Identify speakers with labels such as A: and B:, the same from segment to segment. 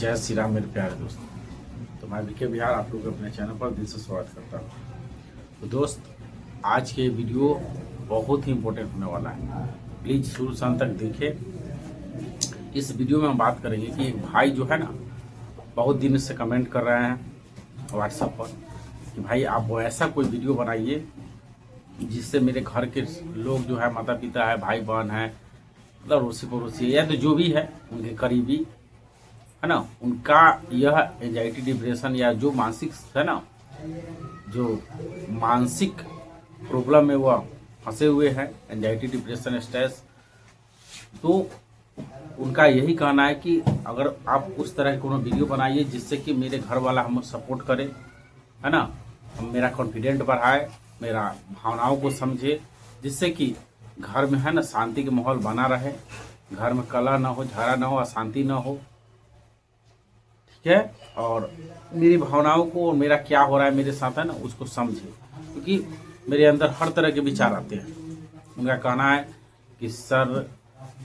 A: जय श्री राम मेरे प्यारे दोस्त। तो मैं विके बिहार आप लोग अपने चैनल पर दिल से स्वागत करता हूँ। तो दोस्त, आज के वीडियो बहुत ही इम्पोर्टेंट होने वाला है, प्लीज़ शुरू से अंत तक देखिए। इस वीडियो में हम बात करेंगे कि एक भाई जो है ना, बहुत दिन से कमेंट कर रहे हैं व्हाट्सएप पर कि भाई आप ऐसा कोई वीडियो बनाइए जिससे मेरे घर के लोग जो है, माता पिता है, भाई बहन है, मतलब अड़ोसी पड़ोसी या तो जो भी है उनके करीबी है ना, उनका यह एंजाइटी डिप्रेशन या जो मानसिक है ना, जो मानसिक प्रॉब्लम में वह फंसे हुए हैं, एंजाइटी डिप्रेशन स्ट्रेस, तो उनका यही कहना है कि अगर आप उस तरह की कोनो वीडियो बनाइए जिससे कि मेरे घर वाला हम सपोर्ट करे, है ना, मेरा कॉन्फिडेंट बढ़ाए, मेरा भावनाओं को समझे, जिससे कि घर में है ना शांति के माहौल बना रहे, घर में कलह ना हो, झगड़ा ना हो, अशांति ना हो, ठीक है। और मेरी भावनाओं को और मेरा क्या हो रहा है मेरे साथ है ना, उसको समझे, क्योंकि मेरे अंदर हर तरह के विचार आते हैं। उनका कहना है कि सर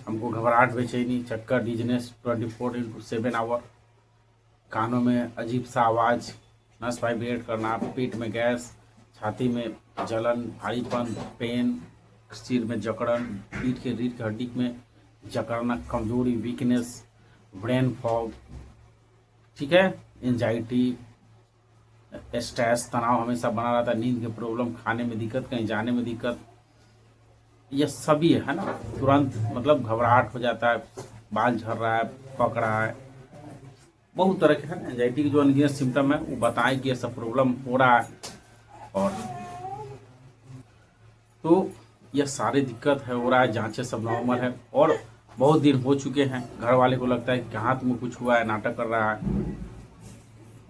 A: हमको घबराहट, बेचैनी, चक्कर, डिजनेस 24/7 आवर, कानों में अजीब सा आवाज़, नस वाइब्रेट करना, पेट में गैस, छाती में जलन, भारीपन, पेन, सिर में जकड़न, पीठ के रीढ़ की हड्डी में जकड़ना, कमजोरी, वीकनेस, ब्रेन फॉग, ठीक है, एंजाइटी, स्ट्रेस, तनाव हमेशा बना रहता है, नींद के प्रॉब्लम, खाने में दिक्कत, कहीं जाने में दिक्कत, ये सभी है ना, तुरंत मतलब घबराहट हो जाता है, बाल झड़ रहा है, पक रहा है, बहुत तरह के है ना एंजाइटी के जो अनगिनत सिम्टम है वो बताएं कि ये सब प्रॉब्लम हो रहा है। और तो यह सारी दिक्कत है, हो रहा है, जांचें सब नॉर्मल है और बहुत दिन हो चुके हैं। घर वाले को लगता है कि कहाँ तुम्हें कुछ हुआ है, नाटक कर रहा है,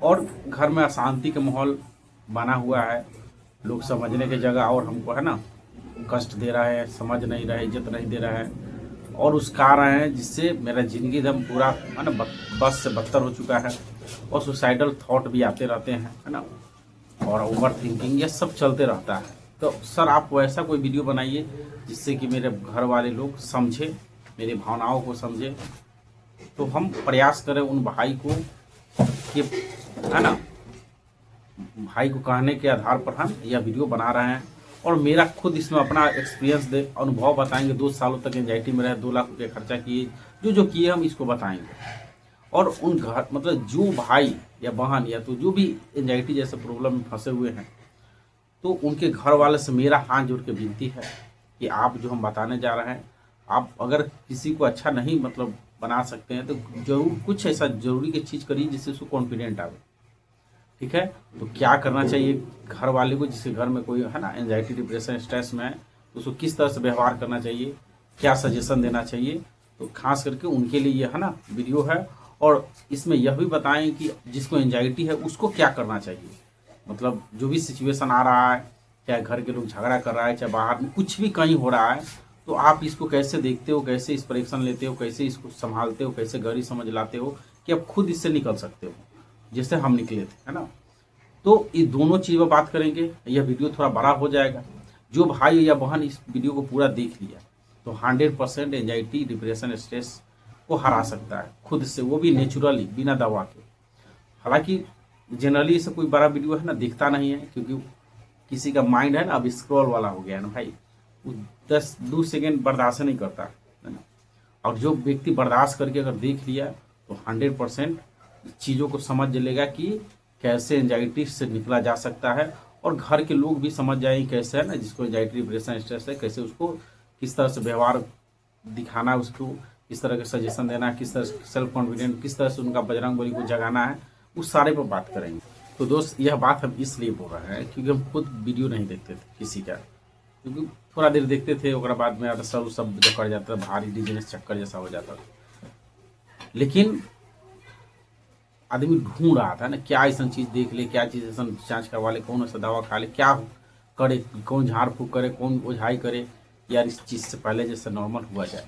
A: और घर में अशांति का माहौल बना हुआ है, लोग समझने की जगह और हमको है ना कष्ट दे रहा है, समझ नहीं रहे, इज्जत नहीं दे रहा है, और उसका रहे हैं जिससे मेरा जिंदगी एकदम पूरा है ना बस से बदतर हो चुका है, और सुसाइडल थॉट भी आते रहते हैं, है ना, और ओवर थिंकिंग, ये सब चलते रहता है। तो सर आप वैसा कोई वीडियो बनाइए जिससे कि मेरे घर वाले लोग समझे, मेरी भावनाओं को समझे। तो हम प्रयास करें उन भाई को कि है ना, भाई को कहने के आधार पर हम यह वीडियो बना रहे हैं, और मेरा खुद इसमें अपना एक्सपीरियंस दे अनुभव बताएंगे। 2 सालों तक एंजाइटी में रहे, 2 लाख रुपये खर्चा किए, जो किए हम इसको बताएंगे। और उन घर मतलब जो भाई या बहन या तो जो भी एंजाइटी जैसे प्रॉब्लम में फंसे हुए हैं, तो उनके घर वाले से मेरा हाथ जोड़ के विनती है कि आप जो हम बताने जा रहे हैं, आप अगर किसी को अच्छा नहीं मतलब बना सकते हैं तो जरूर कुछ ऐसा जरूरी की चीज़ करिए जिससे उसको कॉन्फिडेंट आवे, ठीक है। तो क्या करना चाहिए घर वाले को, जिसके घर में कोई है ना एंजाइटी डिप्रेशन स्ट्रेस में है, तो उसको किस तरह से व्यवहार करना चाहिए, क्या सजेशन देना चाहिए, तो खास करके उनके लिए ये है ना वीडियो है। और इसमें यह भी बताएं कि जिसको एंजाइटी है उसको क्या करना चाहिए, मतलब जो भी सिचुएशन आ रहा है, चाहे घर के लोग झगड़ा कर रहा है, चाहे बाहर में कुछ भी कहीं हो रहा है, तो आप इसको कैसे देखते हो, कैसे इस परीक्षण लेते हो, कैसे इसको संभालते हो, कैसे गहरी समझ लाते हो कि आप खुद इससे निकल सकते हो जैसे हम निकले थे, है ना। तो ये दोनों चीज़ पर बात करेंगे। यह वीडियो थोड़ा बड़ा हो जाएगा। जो भाई या बहन इस वीडियो को पूरा देख लिया तो 100% एंजाइटी डिप्रेशन स्ट्रेस को हरा सकता है खुद से, वो भी नेचुरली, बिना दवा के। हालांकि जनरली इसे कोई बड़ा वीडियो है ना दिखता नहीं है, क्योंकि किसी का माइंड है ना अब स्क्रॉल वाला हो गया है ना भाई, वो 10-2 सेकेंड बर्दाश्त नहीं करता है ना। और जो व्यक्ति बर्दाश्त करके अगर देख लिया तो 100% चीज़ों को समझ लेगा कि कैसे एंजाइटी से निकला जा सकता है, और घर के लोग भी समझ जाएंगे कैसे है ना, जिसको एंजाइटी डिप्रेशन स्ट्रेस है, कैसे उसको किस तरह से व्यवहार दिखाना, उसको किस तरह के सजेशन देना है, किस तरह से सेल्फ कॉन्फिडेंट, किस तरह से उनका बजरंगबली को जगाना है, उस सारे पर बात करेंगे। तो दोस्त यह बात हम इसलिए बोल रहे हैं क्योंकि हम खुद वीडियो नहीं देखते थे किसी का, क्योंकि थोड़ा देर देखते थे, उसके बाद में सब जो कर जाता था, भारी डिजीनेस चक्कर जैसा हो जाता था। लेकिन आदमी ढूंढ रहा था ना क्या ऐसा चीज़ देख ले, क्या चीज़ ऐसा जांच करवा ले, कौन ऐसा दवा खा ले, क्या करे, कौन झाड़ फूक करे, कौन ओझाई करे, यार इस चीज़ से पहले जैसे नॉर्मल हुआ जाए,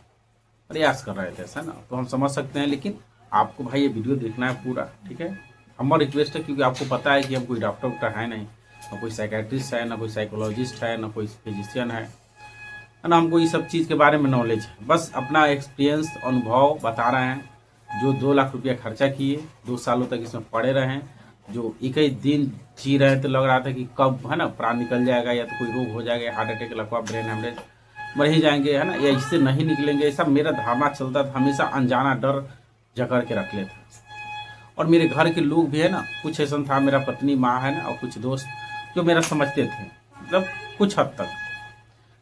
A: प्रयास कर रहे थे ऐसा ना। तो हम समझ सकते हैं, लेकिन आपको भाई ये वीडियो देखना है पूरा, ठीक है। हमारा रिक्वेस्ट है, क्योंकि आपको पता है कि हम कोई डॉक्टर वॉक्टर है नहीं, ना कोई साइकेट्रिस्ट है, ना कोई साइकोलॉजिस्ट है, ना कोई फिजिशियन है ना हमको ये सब चीज़ के बारे में नॉलेज है, बस अपना एक्सपीरियंस अनुभव बता रहे हैं जो 2 लाख रुपया खर्चा किए, 2 सालों तक इसमें पड़े रहे, जो एक ही दिन जी रहे थे, लग रहा था कि कब है ना प्राण निकल जाएगा, या तो कोई रोग हो जाएगा, हार्ट अटैक, लकवा, ब्रेन हेमरेज, मर ही जाएंगे है ना, या इससे नहीं निकलेंगे, ऐसा मेरा धारणा चलता था। हमेशा अनजाना डर जकड़ के रख लेते। और मेरे घर के लोग भी है ना, कुछ ऐसा था, मेरा पत्नी, माँ है ना, और कुछ दोस्त जो मेरा समझते थे, मतलब कुछ हद तक,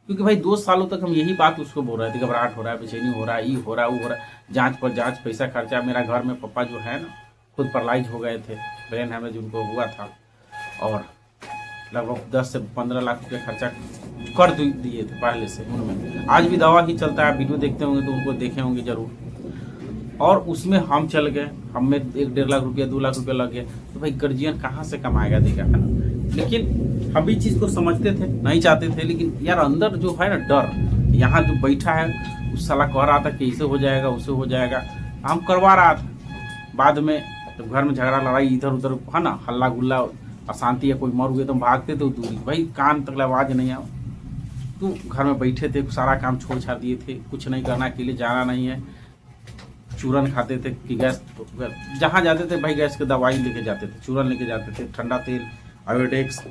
A: क्योंकि भाई 2 सालों तक हम यही बात उसको बोल रहे थे, घबराहट हो रहा है, बेचैनी हो रहा है, ये हो रहा है, वो हो रहा है, जांच पर जांच, पैसा खर्चा। मेरा घर में पापा जो है ना खुद पैरालाइज हो गए थे, ब्रेन हेमरेज उनको हुआ था, और लगभग 10 से 15 लाख रुपये खर्चा कर दिए थे पहले से उनमें। आज भी दवा ही चलता है, वीडियो देखते होंगे तो उनको देखे होंगे जरूर। और उसमें हम चल गए, हमें 1-1.5 लाख रुपया, 2 लाख रुपया लग गया, तो भाई गार्जियन कहाँ से कमाएगा, देगा, है ना। लेकिन हम भी चीज़ को समझते थे, नहीं चाहते थे, लेकिन यार अंदर जो है ना डर, यहाँ जो बैठा है उस साला कह रहा था कि ऐसे हो जाएगा, उससे हो जाएगा, हम करवा रहा था। बाद में जब घर में झगड़ा लड़ाई इधर उधर है ना, हल्ला गुल्ला, अशांति, या कोई मर हुए तो हम भागते थे दूरी, भाई कान तक आवाज़ नहीं आओ। तो घर में बैठे थे, सारा काम छोड़ छाड़ दिए थे, कुछ नहीं करना, अकेले जाना नहीं है, चूरन खाते थे कि गैस, तो जहाँ जाते थे भाई गैस की दवाई लेके जाते थे, चूरन लेके जाते थे, ठंडा तेल, आयोडेक्स,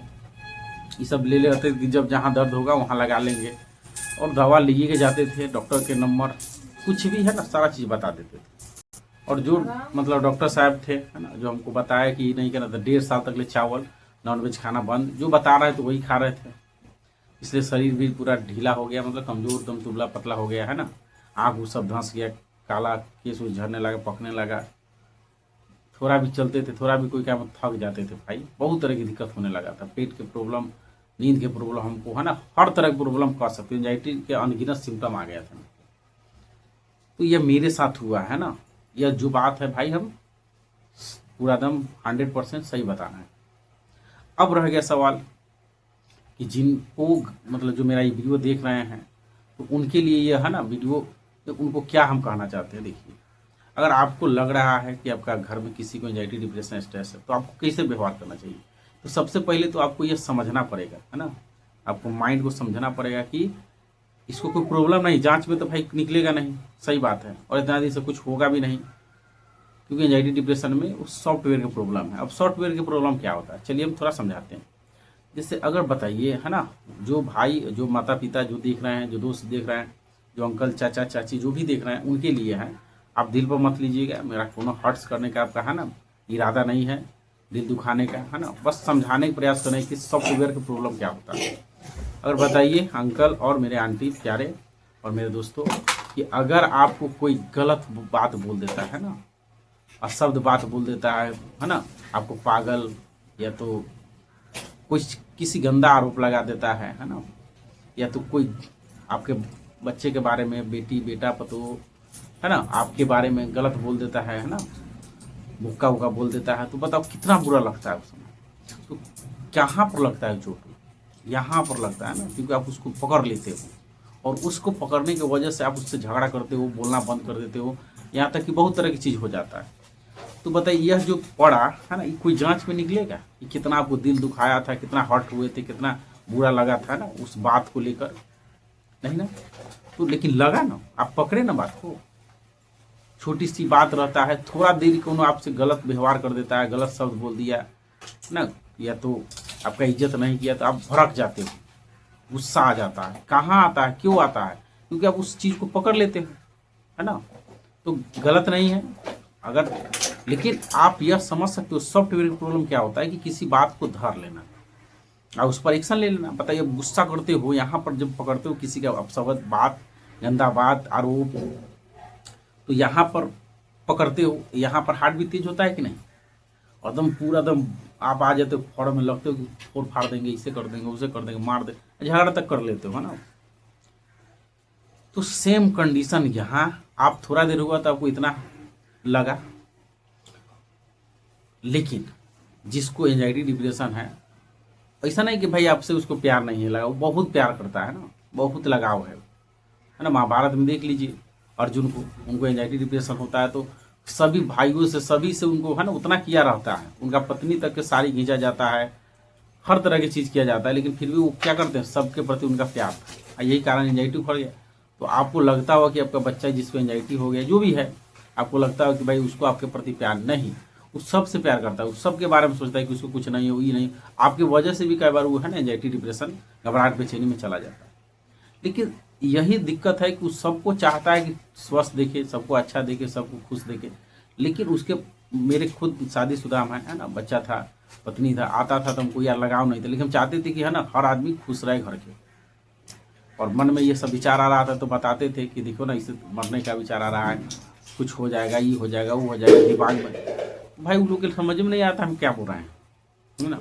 A: ये सब ले लेते थे कि जब जहाँ दर्द होगा वहाँ लगा लेंगे। और दवा लिए के जाते थे, डॉक्टर के नंबर, कुछ भी है ना, सारा चीज़ बता देते थे। और जो मतलब डॉक्टर साहब थे है ना, जो हमको बताया कि नहीं करना था, 1.5 साल तक ले चावल नॉनवेज खाना बंद, जो बता रहे थे वही खा रहे थे। इसलिए शरीर भी पूरा ढीला हो गया, मतलब कमज़ोर, दम दुबला पतला हो गया है ना, आँख वो सब धंस गया, काला केस झड़ने लगा, पकने लगा, थोड़ा भी चलते थे, थोड़ा भी कोई काम थक जाते थे भाई, बहुत तरह की दिक्कत होने लगा था, पेट के प्रॉब्लम, नींद के प्रॉब्लम, हमको है ना हर तरह की प्रॉब्लम कह सकते, एंजाइटी के अनगिनत सिम्टम आ गया था। तो ये मेरे साथ हुआ है ना, यह जो बात है भाई हम पूरा दम 100% सही बताना है। अब रह गया सवाल कि जिनको मतलब जो मेरा ये वीडियो देख रहे हैं, तो उनके लिए ये है ना वीडियो, तो उनको क्या हम कहना चाहते हैं। देखिए, अगर आपको लग रहा है कि आपका घर में किसी को एंजाइटी, डिप्रेशन, स्ट्रेस है, तो आपको कैसे व्यवहार करना चाहिए। तो सबसे पहले तो आपको ये समझना पड़ेगा, है ना, आपको माइंड को समझना पड़ेगा कि इसको कोई प्रॉब्लम नहीं, जांच में तो भाई निकलेगा नहीं, सही बात है, और इतना दिन से कुछ होगा भी नहीं, क्योंकि एंजाइटी डिप्रेशन में उस सॉफ्टवेयर की प्रॉब्लम है। अब सॉफ्टवेयर की प्रॉब्लम क्या होता है, चलिए हम थोड़ा समझाते हैं। जैसे अगर बताइए है ना, जो भाई, जो माता पिता जो देख रहे हैं, जो दोस्त देख रहे हैं, जो अंकल चाचा चाची जो भी देख रहे हैं, उनके लिए है, आप दिल पर मत लीजिएगा, मेरा कोनो हर्ट्स करने का आपका है ना इरादा नहीं है, दिल दुखाने का है ना, बस समझाने का प्रयास करें कि सॉफ्टवेयर की प्रॉब्लम क्या होता है। अगर बताइए अंकल और मेरे आंटी प्यारे और मेरे दोस्तों, कि अगर आपको कोई गलत बात बोल देता है ना, अशब्द बात बोल देता है ना, आपको पागल, या तो कुछ किसी गंदा आरोप लगा देता है ना, या तो कोई आपके बच्चे के बारे में, बेटी बेटा पतो है ना, आपके बारे में गलत बोल देता है ना, भुक्का वुक्का बोल देता है, तो बताओ कितना बुरा लगता है उस समय। तो कहाँ पर लगता है चोट, यहाँ पर लगता है ना, क्योंकि आप उसको पकड़ लेते हो, और उसको पकड़ने की वजह से आप उससे झगड़ा करते हो, बोलना बंद कर देते हो, यहाँ तक कि बहुत तरह की चीज़ हो जाता है। तो बताइए, यह जो पड़ा है ना, कोई जांच में निकलेगा कि कितना आपको दिल दुखाया था, कितना हर्ट हुए थे, कितना बुरा लगा था ना उस बात को लेकर, नहीं ना। तो लेकिन लगा ना, आप पकड़े ना बात को, छोटी सी बात रहता है, थोड़ा देर को आपसे गलत व्यवहार कर देता है, गलत शब्द बोल दिया ना, या तो आपका इज्जत नहीं किया, तो आप भड़क जाते हो, गुस्सा आ जाता है। कहाँ आता है, क्यों आता है, क्योंकि आप उस चीज़ को पकड़ लेते हो, है ना। तो गलत नहीं है अगर, लेकिन आप यह समझ सकते हो सॉफ्टवेयर की प्रॉब्लम क्या होता है, कि किसी बात को धर लेना और उस पर एक्शन ले लेना। बताइए, गुस्सा करते हो, यहाँ पर जब पकड़ते हो किसी का अपशब्द बात, गंदा बात, आरोप, तो यहाँ पर पकड़ते हो, यहाँ पर हार्ट भी तेज होता है कि नहीं, और एकदम पूरा एकदम आप आ जाते हो, फौड़ में लगते हो कि फोड़ फाड़ देंगे, इसे कर देंगे, उसे कर देंगे, मार दे, झगड़ा तक कर लेते हो, है ना। तो सेम कंडीशन यहाँ, आप थोड़ा देर हुआ तो आपको इतना लगा, लेकिन जिसको एंजाइटी डिप्रेशन है, ऐसा नहीं कि भाई आपसे उसको प्यार नहीं लगा, वो बहुत प्यार करता है ना, बहुत लगाव है ना। महाभारत में देख लीजिए अर्जुन को, उनको एंजाइटी डिप्रेशन होता है, तो सभी भाइयों से, सभी से उनको है ना उतना किया रहता है, उनका पत्नी तक के साड़ी खींचा जाता है, हर तरह की चीज़ किया जाता है, लेकिन फिर भी वो क्या करते हैं, सबके प्रति उनका प्यार था, यही कारण एंजाइटी बढ़ गया। तो आपको लगता होगा कि आपका बच्चा जिसको एंजाइटी हो गया, जो भी है, आपको लगता है कि भाई उसको आपके प्रति प्यार नहीं, उस सब से प्यार करता है, उस सब के बारे में सोचता है कि उसको कुछ नहीं हो, ये नहीं, आपकी वजह से भी कई बार वो है ना एंजाइटी डिप्रेशन घबराहट बेचैनी में चला जाता है। लेकिन यही दिक्कत है कि उस सबको चाहता है कि स्वस्थ देखे, सबको अच्छा देखे, सबको खुश देखे। लेकिन उसके मेरे खुद शादीशुदा है ना, बच्चा था, पत्नी था, आता था तो हमको यार लगाव नहीं था, लेकिन हम चाहते थे कि है ना हर आदमी खुश रहे घर के। और मन में ये सब विचार आ रहा था तो बताते थे कि देखो ना इसे मरने का विचार आ रहा है, कुछ हो जाएगा, ये हो जाएगा, वो हो जाएगा दिमाग में। भाई उन लोग के समझ में नहीं आता हम क्या बोल रहे हैं, है ना।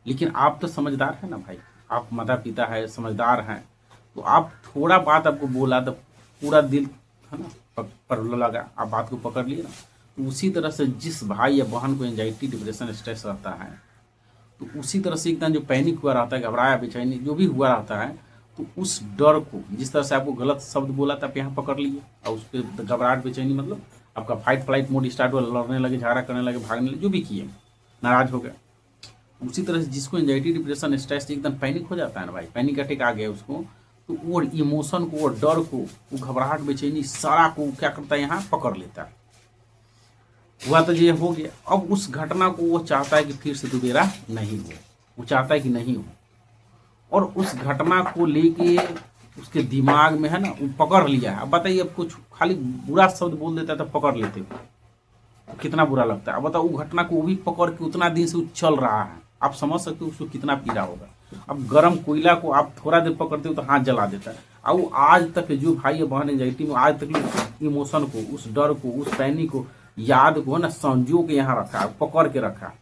A: लेकिन आप तो समझदार है ना भाई, आप माता पिता है, समझदार हैं, तो आप थोड़ा बात आपको बोला तो पूरा दिल है ना पर लगा, आप बात को पकड़ लिए ना। तो उसी तरह से जिस भाई या बहन को एंजाइटी डिप्रेशन स्ट्रेस रहता है, तो उसी तरह से एकदम जो पैनिक हुआ रहता है, घबराया बेचैनी जो भी हुआ रहता है, तो उस डर को, जिस तरह से आपको गलत शब्द बोला था आप यहाँ पकड़ लिए, और उस पर घबराहट बेचैनी मतलब आपका फाइट फ्लाइट मोड स्टार्ट हुआ, लड़ने लगे, झगड़ा करने लगे, भागने लगे, जो भी किए, नाराज हो गए। उसी तरह से जिसको एंजाइटी डिप्रेशन स्ट्रेस एकदम पैनिक हो जाता है ना भाई, पैनिक अटैक आ गया उसको, तो वो इमोशन को, वो डर को, वो घबराहट बेचैनी सारा को क्या करता है यहाँ पकड़ लेता है। हुआ तो ये हो गया, अब उस घटना को वो चाहता है कि फिर से दोबारा नहीं हो, वो चाहता है कि नहीं हो, और उस घटना को लेके उसके दिमाग में है ना वो पकड़ लिया है। अब बताइए, अब कुछ खाली बुरा शब्द बोल देता है तो पकड़ लेते हो तो कितना बुरा लगता है। अब बताओ, वो घटना को वो भी पकड़ के उतना दिन से वो चल रहा है, आप समझ सकते हो उसको कितना पीड़ा होगा। अब गर्म कोयला को आप थोड़ा देर पकड़ते हो तो हाथ जला देता है। अब वो आज तक जो भाई या बहन एंजाइटी में आज तक इमोशन को, उस डर को, उस पैनिक को, याद को ना संजो के यहाँ रखा है, पकड़ के रखा है।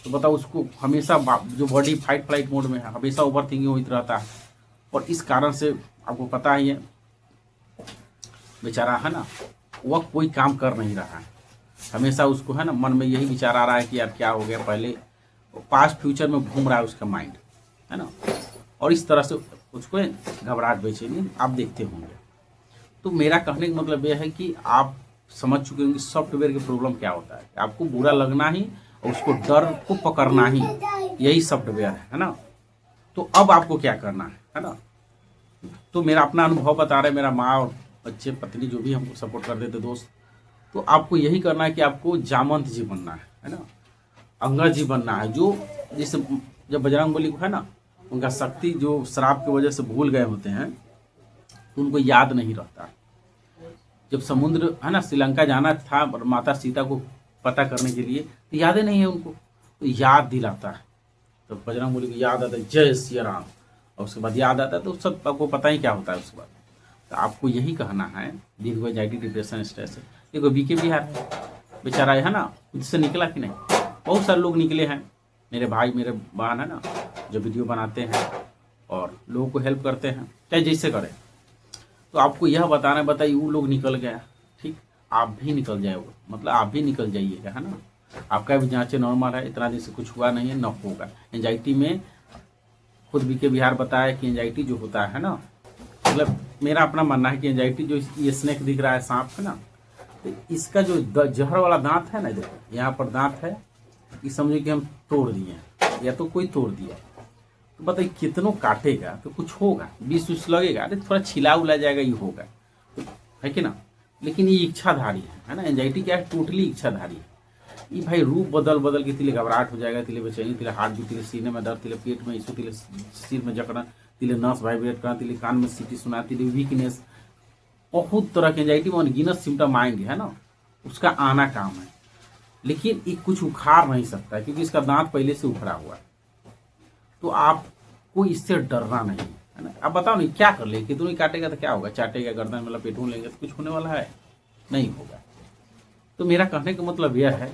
A: तो बताओ उसको हमेशा जो बॉडी फाइट फ्लाइट मोड में है, हमेशा ओवर थिंकिंग होती रहता है। और इस कारण से आपको पता ही है बेचारा है ना, वह कोई काम कर नहीं रहा है, हमेशा उसको है ना मन में यही विचार आ रहा है कि यार क्या हो गया, पहले पास्ट फ्यूचर में घूम रहा है उसका माइंड, है ना। और इस तरह से उसको घबराहट बेचैनी आप देखते होंगे। तो मेरा कहने का मतलब यह है कि आप समझ चुके होंगे सॉफ्टवेयर की प्रॉब्लम क्या होता है। आपको बुरा लगना ही और उसको डर को पकड़ना ही, यही सॉफ्टवेयर है ना। तो अब आपको क्या करना है ना। तो मेरा अपना अनुभव बता रहे, मेरा माँ और बच्चे, पत्नी जो भी हमको सपोर्ट कर देते दोस्त, तो आपको यही करना है कि आपको जामवंत जी बनना है ना, अंगद जी बनना है। जो जैसे जब बजरंगबली को है ना उनका शक्ति जो श्राप की वजह से भूल गए होते हैं तो उनको याद नहीं रहता। जब समुद्र है ना श्रीलंका जाना था और माता सीता को पता करने के लिए, तो यादें नहीं है उनको, तो याद दिलाता है। तो बजरंगबली को याद आता है जय सिया राम, और उसके बाद याद आता है तो सब आपको पता ही क्या होता है उसके बाद। तो आपको यही कहना है, जिनको एंजाइटी डिप्रेशन स्ट्रेस है, देखो बीके बिहार है बेचारा है ना, उससे निकला कि नहीं। बहुत सारे लोग निकले हैं, मेरे भाई मेरे बहन है ना, जो वीडियो बनाते हैं और लोगों को हेल्प करते हैं, चाहे जैसे करें। तो आपको यह बताना, बताइए वो लोग निकल गया, ठीक, आप भी निकल जाएगा, मतलब आप भी निकल जाइएगा, है ना। आपका भी जांचें नॉर्मल है, इतना दिन से कुछ हुआ नहीं है, न होगा। एंजाइटी में खुद बीके बिहार बताया कि एंजाइटी जो होता है ना, मतलब मेरा अपना मानना है कि एंजाइटी जो ये स्नेक दिख रहा है, सांप है ना, तो इसका जो जहर वाला दांत है ना, देखो यहाँ पर दांत है, ये समझो कि हम तोड़ दिए या तो कोई तोड़ दिया, तो बताइए कितनों काटेगा तो कुछ होगा, विष उस लगेगा, अरे थोड़ा छिला उला जाएगा, ये होगा, तो है कि ना। लेकिन ये इच्छाधारी है ना, एंजाइटी क्या है, टोटली इच्छाधारी है। ये भाई रूप बदल बदल के तिले घबराहट हो जाएगा, तिले बेचैनी, तिले हार्ट भी, तिले सीने में दर्द, तिले पेट में इशू, तिले सिर में जकड़ना, तिले नस वाइब्रेट करना, तिले कान में सीटी सुना, तिले वीकनेस, बहुत तरह के एंजाइटी में अनगिनत सिम्टम आएंगे, है ना, उसका आना काम है। लेकिन ये कुछ उखाड़ नहीं सकता है क्योंकि इसका दांत पहले से उखड़ा हुआ है। तो आपको इससे डरना नहीं है ना। अब बताओ नहीं क्या कर ले, कितनों ही काटेगा तो क्या होगा, चाटेगा, गर्दन में लपेटूं लेंगे तो कुछ होने वाला है नहीं होगा। तो मेरा कहने का मतलब यह है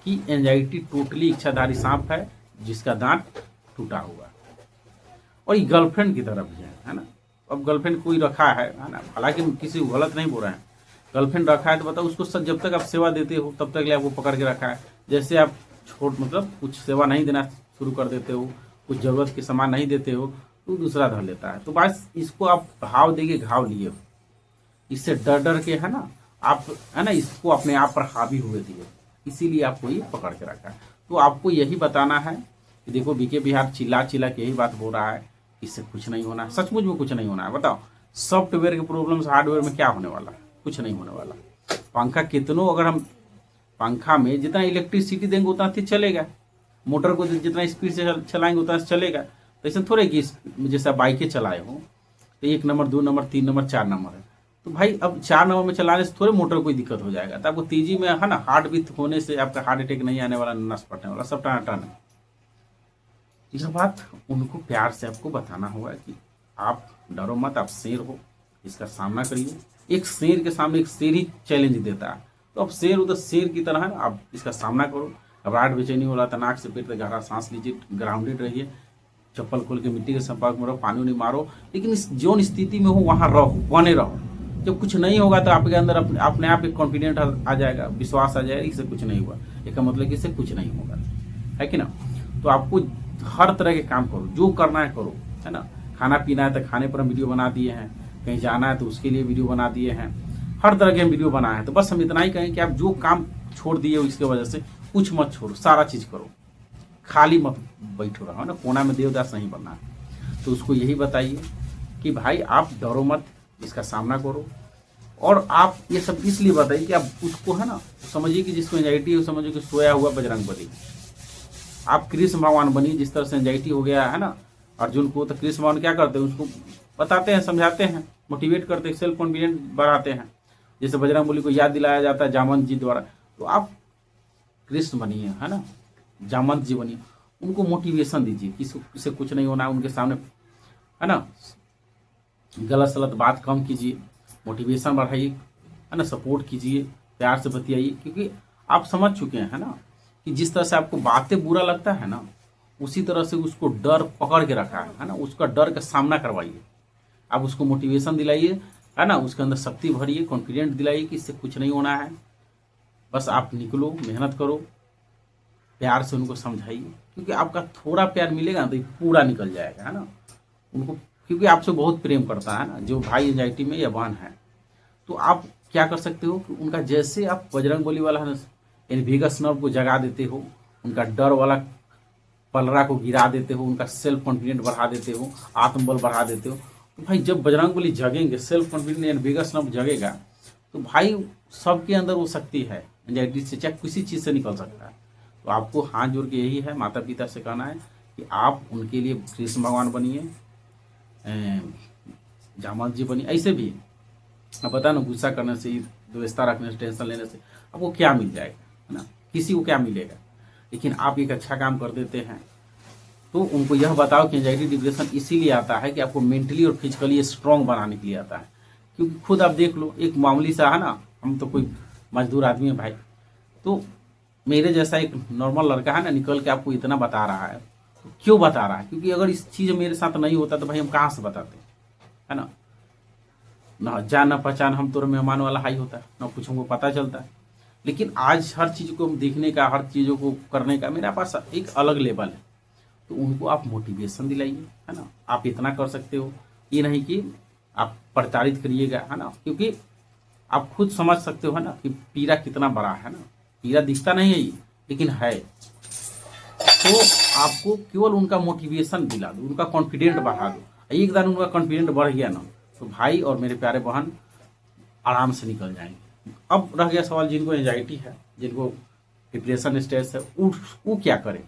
A: कि एंजाइटी टोटली इच्छाधारी सांप है जिसका दांत टूटा हुआ, और ये गर्लफ्रेंड की तरफ भी है ना। अब गर्लफ्रेंड कोई रखा है ना, हालांकि किसी को गलत नहीं बोल रहे हैं, गर्लफ्रेंड रखा है तो बताओ उसको जब तक आप सेवा देते हो तब तक ले आपको पकड़ के रखा है। जैसे आप मतलब कुछ सेवा नहीं देना शुरू कर देते हो, कुछ जरूरत के सामान नहीं देते हो, तो दूसरा धर लेता है। तो बस इसको आप भाव देके घाव लिए हो, इससे डर डर के है ना आप है ना इसको अपने आप पर हावी हुए दिए, इसीलिए आपको ये पकड़ के रखा है। तो आपको यही बताना है कि देखो बीके बिहार चिल्ला चिल्ला के यही बात हो रहा है, इससे कुछ नहीं होना है, सचमुच में कुछ नहीं होना है। बताओ सॉफ्टवेयर के प्रॉब्लम से हार्डवेयर में क्या होने वाला है, कुछ नहीं होने वाला। पंखा कितनों अगर हम पंखा में जितना इलेक्ट्रिसिटी देंगे उतना तेज चलेगा, मोटर को जितना स्पीड से चलाएंगे उतना चलेगा। तो ऐसा थोड़े कि जैसा बाइकें चलाए हो तो 1 नंबर 2 नंबर 3 नंबर 4 नंबर है, तो भाई अब 4 नंबर में चलाने से थोड़े मोटर कोई दिक्कत हो जाएगा। तो आपको तेजी में है ना हार्ट बीट होने से आपका हार्ट अटैक नहीं आने वाला, नस फटने वाला, सब टनाटन है। यह बात उनको प्यार से आपको बताना होगा कि आप डरो मत, आप शेर हो, इसका सामना करिए। एक शेर के सामने एक शेर ही चैलेंज देता है, तो अब शेर उधर शेर की तरह है ना, आप इसका सामना करो। घबराहट बेचैनी हो रहा था, नाक से पेट तक गहरा सांस लीजिए, ग्राउंडेड रहिए, चप्पल खोल के मिट्टी के संपर्क में रहो, पानी नहीं मारो, लेकिन इस जो स्थिति में हो वहाँ रहो, बने रहो। जब कुछ नहीं होगा तो आपके अंदर अपने आप एक कॉन्फिडेंट आ जाएगा, विश्वास आ जाएगा, इससे कुछ नहीं हुआ, इसका मतलब कि इससे कुछ नहीं होगा, है कि ना। तो आपको हर तरह के काम करो, जो करना है करो, है ना। खाना पीना है तो खाने पर हम वीडियो बना दिए हैं, कहीं जाना है तो उसके लिए वीडियो बना दिए हैं, हर तरह के हम वीडियो बनाए हैं। तो बस हम इतना ही कहें कि आप जो काम छोड़ दिए हो इसके वजह से कुछ मत छोड़ो, सारा चीज़ करो, खाली मत बैठो रहो ना, कोना में देवदास नहीं बनना है। तो उसको यही बताइए कि भाई आप डरो मत, इसका सामना करो। और आप ये सब इसलिए बताइए कि आप उसको है ना समझिए कि जिसको एंजाइटी है समझिए कि सोया हुआ बजरंग बली, आप कृष्ण भगवान बनिए। जिस तरह से एंजाइटी हो गया है ना अर्जुन को, तो कृष्ण भगवान क्या करते हैं, उसको बताते हैं, समझाते हैं, मोटिवेट करते हैं, सेल्फ कॉन्फिडेंस बढ़ाते हैं। जैसे बजरंग बली को याद दिलाया जाता है जामवंत जी द्वारा, तो आप कृष्ण बनिए, है ना, जामवंत जी बनिए, उनको मोटिवेशन दीजिए कि इससे कुछ नहीं होना है। उनके सामने है ना गलत सलत बात कम कीजिए, मोटिवेशन बढ़ाइए, है ना, सपोर्ट कीजिए, प्यार से बतियाइए, क्योंकि आप समझ चुके हैं, है ना, कि जिस तरह से आपको बातें बुरा लगता है ना, उसी तरह से उसको डर पकड़ के रखा है ना, उसका डर का सामना करवाइए। आप उसको मोटिवेशन दिलाइए, है ना, उसके अंदर शक्ति भरिए, कॉन्फिडेंट दिलाइए कि इससे कुछ नहीं होना है, बस आप निकलो, मेहनत करो, प्यार से उनको समझाइए, क्योंकि आपका थोड़ा प्यार मिलेगा ना तो ये पूरा निकल जाएगा, है ना। उनको क्योंकि आपसे बहुत प्रेम करता है ना जो भाई एंजाइटी में या बहन है। तो आप क्या कर सकते हो कि उनका जैसे आप बजरंगबली वाला है ना वेगस नर्व को जगा देते हो, उनका डर वाला पलरा को गिरा देते हो, उनका सेल्फ कॉन्फिडेंट बढ़ा देते हो, आत्मबल बढ़ा देते हो। तो भाई जब बजरंगबली जगेंगे, सेल्फ कॉन्फिडेंट यानी वेगस नर्व जगेगा, तो भाई सबके अंदर वो शक्ति है, एंजाइटी से चाहे किसी चीज़ से निकल सकता है। तो आपको हाथ जोड़ के यही है माता पिता से कहना है कि आप उनके लिए कृष्ण भगवान बनिए, जामवंत जी बनिए। ऐसे भी अब पता ना गुस्सा करने से, द्वेषता रखने से, टेंशन लेने से आपको क्या मिल जाएगा, है ना, किसी को क्या मिलेगा। लेकिन आप एक अच्छा काम कर देते हैं तो उनको यह बताओ कि एंजाइटी डिप्रेशन इसीलिए आता है कि आपको मेंटली और फिजिकली स्ट्रांग बनाने के लिए आता है। क्योंकि खुद आप देख लो, एक मामूली सा है ना, हम तो कोई मजदूर आदमी है भाई, तो मेरे जैसा एक नॉर्मल लड़का है ना निकल के आपको इतना बता रहा है, तो क्यों बता रहा है, क्योंकि अगर इस चीज़ मेरे साथ नहीं होता तो भाई हम कहाँ से बताते, है ना। ना जान ना पहचान, हम तो मेहमान वाला हाई होता है ना, कुछ हमको पता चलता है। लेकिन आज हर चीज़ को देखने का, हर चीज़ों को करने का मेरे पास एक अलग लेवल है। तो उनको आप मोटिवेशन दिलाइए, है ना, आप इतना कर सकते हो, ये नहीं कि आप प्रचारित करिएगा, है ना, क्योंकि आप खुद समझ सकते हो, है ना, कि पीड़ा कितना बड़ा है ना। पीड़ा दिखता नहीं है ये, लेकिन है। तो आपको केवल उनका मोटिवेशन दिला दो, उनका कॉन्फिडेंट बढ़ा दो। एक बार उनका कॉन्फिडेंट बढ़ गया ना, तो भाई और मेरे प्यारे बहन आराम से निकल जाएंगे। अब रह गया सवाल जिनको एंजाइटी है, जिनको डिप्रेशन स्ट्रेस है, वो क्या करें।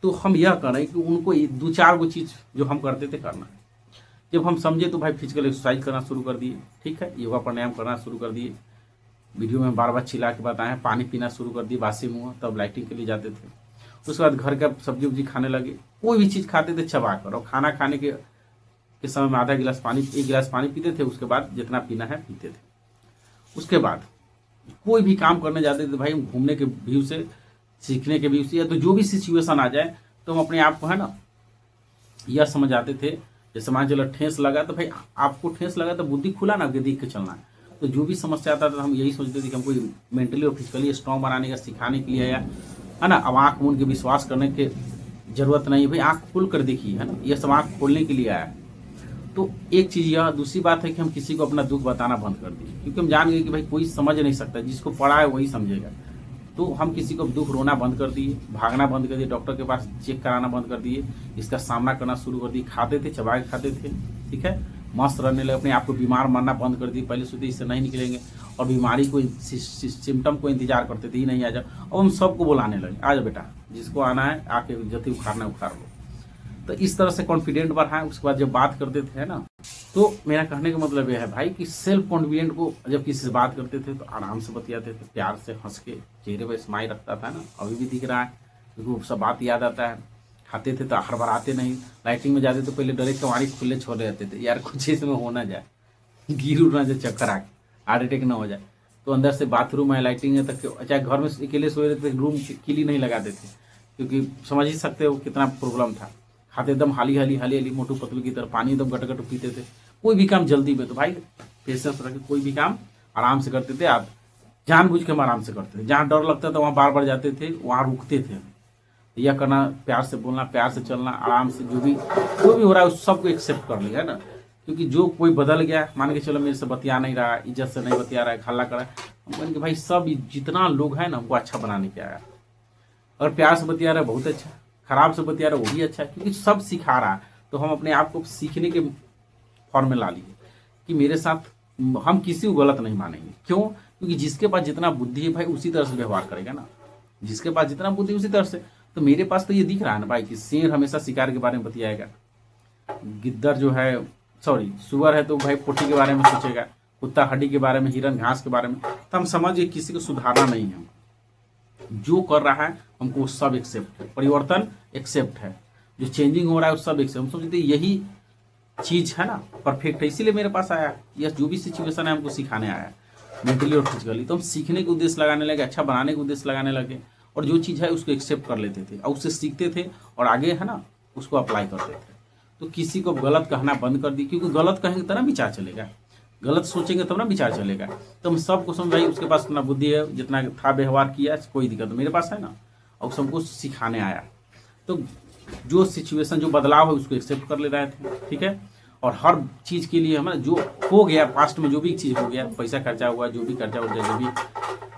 A: तो हम यह करें कि उनको 2-4 गो चीज़ जो हम करते थे करना। जब हम समझे तो भाई फिजिकल एक्सरसाइज करना शुरू कर दिए, ठीक है, योगा प्राणायाम करना शुरू कर दिए, वीडियो में बार बार चिल्ला के बताएं, पानी पीना शुरू कर दिए बासी मुँह, तब लाइटिंग के लिए जाते थे। उसके बाद घर का सब्जी उब्जी खाने लगे, कोई भी चीज़ खाते थे चबा कर, और खाना खाने के समय में आधा गिलास पानी, 1 गिलास पानी पीते थे, उसके बाद जितना पीना है पीते थे। उसके बाद कोई भी काम करने जाते थे भाई, हम घूमने के व्यू से, सीखने के व्यू से, या तो जो भी सिचुएशन आ जाए तो हम अपने आप को, है ना, यह समझ आते थे। जैसे मान चलो ठेस लगा, तो भाई आपको ठेस लगा तो बुद्धि खुला ना, आगे देख के चलना है। तो जो भी समस्या आता था हम यही सोचते थे कि हमको मेंटली और फिजिकली स्ट्रांग बनाने का, सिखाने के लिए आया, है ना। अब आँख मूंद के विश्वास करने की जरूरत नहीं भाई, आँख खोल कर देखिए, है ना, यह सब आँख खोलने के लिए आया। तो एक चीज़ यह, दूसरी बात है कि हम किसी को अपना दुख बताना बंद कर दिए, क्योंकि हम जान गए कि भाई कोई समझ नहीं सकता, जिसको पढ़ा है वही समझेगा। तो हम किसी को दुख रोना बंद कर दिए, भागना बंद कर दिए, डॉक्टर के पास चेक कराना बंद कर दिए, इसका सामना करना शुरू कर दिए। खाते थे, चबा के खाते थे, ठीक है, मस्त रहने लगे, अपने आप को बीमार मारना बंद कर दिए। पहले सोचते इससे नहीं निकलेंगे, और बीमारी को सिम्टम को इंतजार करते थे, ही नहीं आ जाओ। अब हम सबको बुलाने लगे, आ जाओ बेटा, जिसको आना है आके जति उखाड़ना है उखाड़ लो। तो इस तरह से कॉन्फिडेंट बढ़ा है। उसके बाद जब बात करते थे ना, तो मेरा कहने का मतलब यह है भाई कि सेल्फ कॉन्फिडेंट को जब किसी से बात करते थे तो आराम से बतियाते थे, प्यार से हंस के, चेहरे पर स्माइल रखता था ना, अभी भी दिख रहा है क्योंकि सब बात याद आता है। खाते थे तो हड़बड़ाते नहीं, लाइटिंग में जाते तो पहले डरे कमारी खुले छोड़ रहते थे, यार कुछ इसमें हो ना जाए, गिर उड़ ना जाए, चक्कर आके हार्ट अटैक ना हो जाए। तो अंदर से बाथरूम है, लाइटिंग है, तक चाहे घर में अकेले सोए रहते थे, रूम किली नहीं लगाते थे, क्योंकि समझ ही सकते हो कितना प्रॉब्लम था। खाते एकदम हाली हाली मोटू पतलू की तरह, पानी एकदम गट पीते थे। कोई भी काम जल्दी में, तो भाई पेशेंस रख के कोई भी काम आराम से करते थे। आप जानबूझ के हम आराम से करते थे, जहाँ डर लगता था वहाँ बार बार जाते थे, वहाँ रुकते थे। यह करना, प्यार से बोलना, प्यार से चलना, आराम से जो भी हो रहा है उस सबको एक्सेप्ट कर लिया है ना। क्योंकि जो कोई बदल गया, मान के चलो मेरे से बतिया नहीं रहा, इज्जत से नहीं बतिया रहा है, हल्ला कर रहा है, हम कहेंगे भाई सब जितना लोग है ना वो अच्छा बनाने के आया। अगर प्यार से बतिया रहा है बहुत अच्छा, खराब से बतिया रहा है वो भी अच्छा है, क्योंकि सब सिखा रहा है। तो हम अपने आप को सीखने के फॉर्म में ला लिए कि मेरे साथ हम किसी को गलत नहीं मानेंगे। क्यों? क्योंकि जिसके पास जितना बुद्धि है भाई उसी तरह से व्यवहार करेगा ना, जिसके पास जितना बुद्धि उसी तरह से। तो मेरे पास तो ये दिख रहा है ना भाई कि शेर हमेशा शिकार के बारे में बतियाएगा, गिद्दर जो है सॉरी सुअर है तो भाई पोटी के बारे में सोचेगा, कुत्ता हड्डी के बारे में, हिरन घास के बारे में। तो हम समझिए किसी को सुधारना नहीं है, जो कर रहा है हमको वो सब एक्सेप्ट है, परिवर्तन एक्सेप्ट है, जो चेंजिंग हो रहा है वो सब एक्सेप्ट। हम समझते यही चीज है ना परफेक्ट है, इसीलिए मेरे पास आया। यह जो भी सिचुएशन है हमको सिखाने आया है, मेंटली और फिजिकली। तो हम सीखने के उद्देश्य लगाने लगे, अच्छा बनाने के उद्देश्य लगाने लगे, और जो चीज़ है उसको एक्सेप्ट कर लेते थे और उससे सीखते थे और आगे है ना उसको अप्लाई करते थे। तो किसी को गलत कहना बंद कर दी, क्योंकि गलत कहेंगे तब ना विचार चलेगा, गलत सोचेंगे तब ना विचार चलेगा। तो हम सबको समझाई, उसके पास इतना बुद्धि है, जितना था व्यवहार किया, कोई दिक्कत मेरे पास है ना, और सबको सिखाने आया। तो जो सिचुएशन, जो बदलाव है उसको एक्सेप्ट कर ले रहे थे, ठीक है। और हर चीज़ के लिए हमारा जो हो गया पास्ट में, जो भी चीज़ हो गया, पैसा खर्चा हुआ, जो भी खर्चा हो गया, जो भी,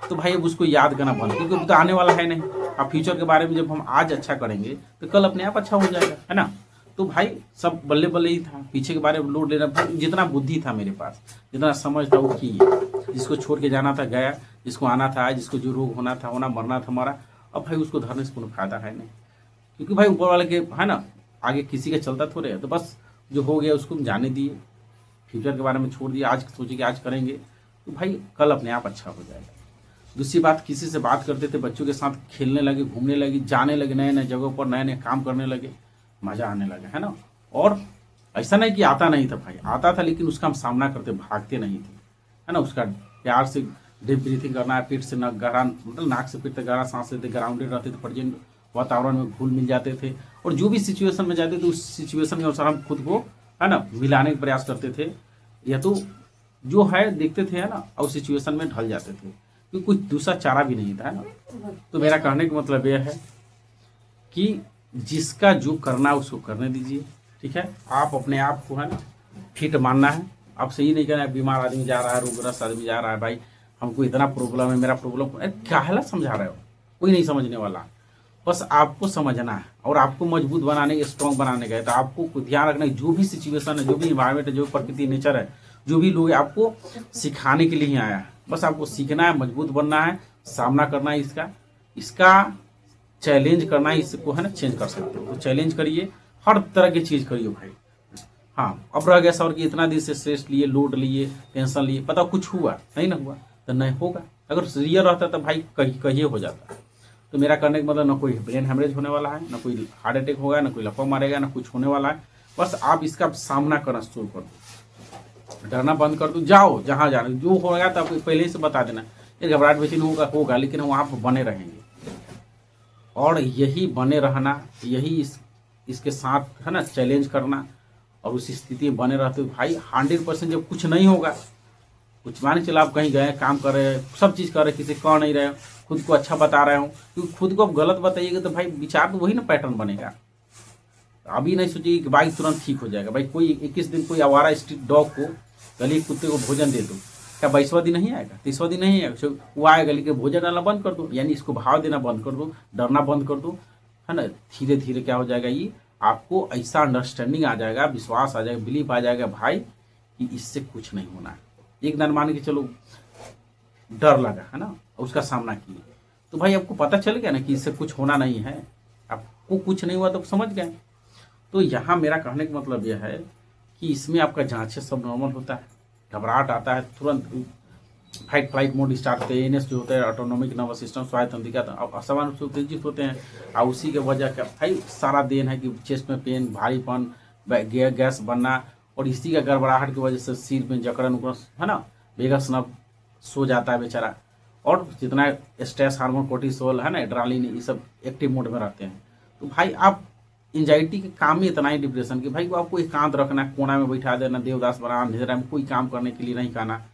A: तो भाई अब उसको याद करना बंद, क्योंकि तो आने वाला है नहीं। अब फ्यूचर के बारे में जब हम आज अच्छा करेंगे तो कल अपने आप अच्छा हो जाएगा, है ना। तो भाई सब बल्ले बल्ले ही था, पीछे के बारे में लोड लेना। भाई जितना बुद्धि था मेरे पास, जितना समझ था वो किए, जिसको छोड़ के जाना था गया, जिसको आना था, जिसको जो रोग होना था होना, मरना था मरा। अब भाई उसको धरने से कोई फायदा है नहीं, क्योंकि भाई ऊपर वाले के है ना, आगे किसी का चलता थोड़े है। तो बस जो हो गया उसको जाने दिए, फ्यूचर के बारे में छोड़ दिया, आज सोचे कि आज करेंगे तो भाई कल अपने आप अच्छा हो जाएगा। दूसरी बात, किसी से बात करते थे, बच्चों के साथ खेलने लगे, घूमने लगे, जाने लगे, नए नए जगहों पर नए नए काम करने लगे, मजा आने लगा, है ना। और ऐसा नहीं कि आता नहीं था भाई, आता था, लेकिन उसका हम सामना करते, भागते नहीं थे, है ना। उसका प्यार से डीप ब्रीथिंग करना है, पेट से न गहरा, मतलब नाक से पेट तक गहरा सांस लेते, ग्राउंडेड रहते थे, प्रेजेंट वातावरण में घुल मिल जाते थे, और जो भी सिचुएशन में जाते थे उस सिचुएशन के अनुसार हम खुद को है ना मिलाने का प्रयास करते थे, या तो जो है देखते थे, है ना, और सिचुएशन में ढल जाते थे, क्योंकि कुछ दूसरा चारा भी नहीं था, है ना। तो मेरा कहने का मतलब यह है कि जिसका जो करना है उसको करने दीजिए, ठीक है। आप अपने आप को है ना फिट मानना है, आपसे ये नहीं कहना है बीमार आदमी जा रहा है, रोगग्रस्त आदमी जा रहा है, भाई हमको इतना प्रॉब्लम है, मेरा प्रॉब्लम, क्या है समझा रहे हो, कोई नहीं समझने वाला। बस आपको समझना है और आपको मजबूत बनाने, स्ट्रॉन्ग बनाने का। तो आपको ध्यान रखना है, जो भी सिचुएशन है, जो भी इन्वायरमेंट है, जो प्रकृति नेचर है, जो भी लोग आपको सिखाने के लिए ही आया है। बस आपको सीखना है, मजबूत बनना है, सामना करना है, इसका चैलेंज करना है, इसको है ना चेंज कर सकते हो। तो चैलेंज करिए, हर तरह की चीज़ करिए भाई। हाँ, अब रह गया सर कि इतना दिन से स्ट्रेस लिए, लोड लिए, टेंशन लिए, पता कुछ हुआ नहीं, ना हुआ तो नहीं होगा। अगर रियल रहता तो भाई कहिए हो जाता। तो मेरा करने का मतलब, ना कोई ब्रेन हेमरेज होने वाला है, ना कोई हार्ट अटैक होगा, ना कोई लकवा मारेगा, ना कुछ होने वाला है। बस आप इसका सामना करना शुरू कर दो, डरना बंद कर दो, जाओ जहाँ जाना, जो होगा तो आपको पहले ही से बता देना। ये घबराहट बेचैनी होगा, लेकिन हम वहाँ पर बने रहेंगे, और यही बने रहना, यही इसके साथ है ना चैलेंज करना, और उस स्थिति में बने रहते हो भाई 100%। जब कुछ नहीं होगा, कुछ मान के चलो आप कहीं गए, काम कर रहे, सब चीज़ कर रहे, किसी कह नहीं रहे, खुद को अच्छा बता रहे हो, क्योंकि खुद को आप गलत बताइएगा तो भाई विचार तो वही ना पैटर्न बनेगा। अभी नहीं सोचिए कि भाई तुरंत ठीक हो जाएगा। भाई कोई 21 दिन कोई आवारा स्ट्रीट डॉग को, गली कुत्ते को भोजन दे दो, क्या 22वां दिन नहीं आएगा, 30वां दिन नहीं आएगा, वो आएगा, लेकिन भोजन डालना बंद कर दो, यानी इसको भाव देना बंद कर दो, डरना बंद कर दो, है ना। धीरे धीरे क्या हो जाएगा, ये आपको ऐसा अंडरस्टैंडिंग आ जाएगा, विश्वास आ जाएगा, बिलीफ आ जाएगा भाई कि इससे कुछ नहीं होना है। एक दिन मान के चलो डर लगा है ना, उसका सामना किए, तो भाई आपको पता चल गया ना कि इससे कुछ होना नहीं है, आपको कुछ नहीं हुआ तो समझ गए। तो यहाँ मेरा कहने का मतलब यह है कि इसमें आपका जांचें सब नॉर्मल होता है, घबराहट आता है तुरंत फाइट फ्लाइट मोड स्टार्ट होते हैं, एएनएस जो होता है ऑटोनॉमिक नर्वस सिस्टम स्वायत्त तंत्रिका असामान्य रूप से उत्तेजित होते हैं, और उसी के वजह का भाई सारा देन है कि चेस्ट में पेन, भारीपन, गैस बनना, और इसी का गड़बड़ाहट की वजह से सिर में जकड़न उकड़न है ना, वेगस नर्व सो जाता है बेचारा, और जितना स्ट्रेस हार्मोन कोर्टिसोल है ना, एड्रेनालिन, ये सब एक्टिव मोड में रहते हैं। तो भाई आप एंजाइटी के काम में इतना ही डिप्रेशन कि भाई वो आपको एकांत रखना, कोना में बैठा देना, देवदास बना, अंधेरा में कोई काम करने के लिए नहीं कहना।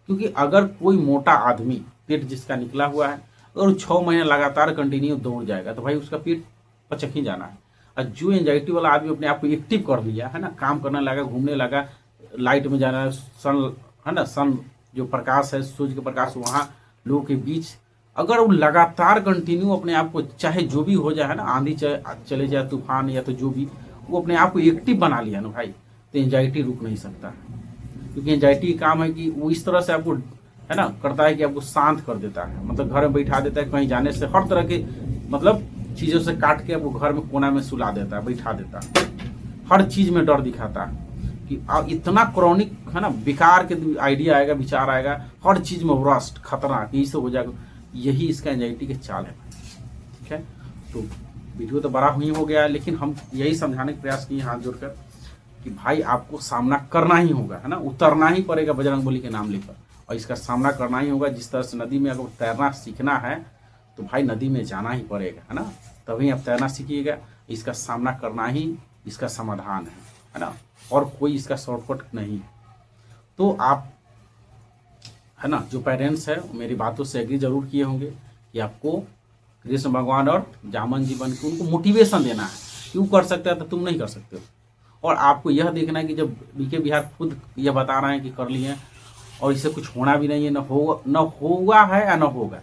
A: क्योंकि अगर कोई मोटा आदमी पेट जिसका निकला हुआ है और 6 महीने लगातार कंटिन्यू दौड़ जाएगा तो भाई उसका पेट पचक ही जाना है। और जो एंजाइटी वाला आदमी अपने आप को एक्टिव कर लिया है ना, काम करने लगा, घूमने लगा, लाइट में जाना, सन है ना, सन जो प्रकाश है, सूर्य के प्रकाश, वहाँ लोगों के बीच अगर वो लगातार कंटिन्यू अपने आप को, चाहे जो भी हो जाए है ना, आंधी चले जाए, तूफान या तो जो भी, वो अपने आप को एक्टिव बना लिया ना भाई, तो एंजाइटी रुक नहीं सकता। क्योंकि एंजाइटी का काम है कि वो इस तरह से आपको है ना करता है कि आपको शांत कर देता है, मतलब घर में बैठा देता है, कहीं जाने से हर तरह के मतलब चीज़ों से काट के आपको घर में कोना में सुला देता है, बैठा देता है, हर चीज़ में डर दिखाता है कि इतना क्रॉनिक है ना, बेकार के आइडिया आएगा, विचार आएगा, हर चीज़ में रस्ट, खतरनाक, यही सब हो जाएगा। यही इसका एंजाइटी के चाल है। ठीक है, तो वीडियो तो बड़ा ही हो गया है, लेकिन हम यही समझाने का प्रयास किए हाथ जोड़कर कि भाई आपको सामना करना ही होगा, है ना, उतरना ही पड़ेगा बजरंगबली के नाम लेकर, और इसका सामना करना ही होगा। जिस तरह से नदी में अगर तैरना सीखना है तो भाई नदी में जाना ही पड़ेगा, है ना, तभी आप तैरना सीखिएगा। इसका सामना करना ही इसका समाधान है ना, और कोई इसका शॉर्टकट नहीं। तो आप है ना, जो पेरेंट्स है मेरी बातों से एग्री जरूर किए होंगे कि आपको कृष्ण भगवान और जामन जी बन के उनको मोटिवेशन देना है, क्यों कर सकते हैं तो तुम नहीं कर सकते हो। और आपको यह देखना है कि जब बीके बिहार खुद यह बता रहे हैं कि कर लिए हैं और इससे कुछ होना भी नहीं है, न होगा है या न होगा,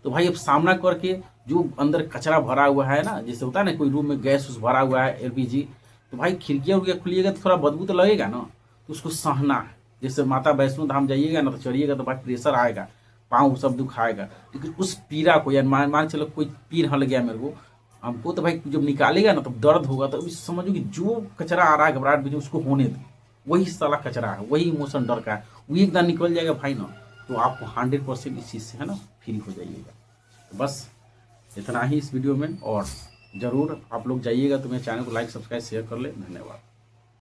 A: तो भाई अब सामना करके जो अंदर कचरा भरा हुआ है ना, जैसे होता है ना कोई रूम में गैस उस भरा हुआ है एलपीजी, तो भाई खिड़कियाँ उड़कियाँ खुलिएगा तो थोड़ा बदबू तो लगेगा ना, तो उसको सहना है। जैसे माता वैष्णो धाम जाइएगा ना तो चढ़िएगा तो भाई प्रेशर आएगा, पाँव सब दुखाएगा, लेकिन उस पीड़ा को, यार मान चलो कोई पीर हल गया मेरे को, हमको तो भाई जब निकालेगा ना तो दर्द होगा, तो अभी समझो कि जो कचरा आ रहा है घबराहट में उसको होने दो, वही साला कचरा है, वही इमोशन डर का है, वो एकदम निकल जाएगा भाई ना, तो आपको 100% इस चीज़ से है ना फ्री हो जाइएगा। तो बस इतना ही इस वीडियो में, और ज़रूर आप लोग जाइएगा तो मेरे चैनल को लाइक सब्सक्राइब शेयर कर ले। धन्यवाद।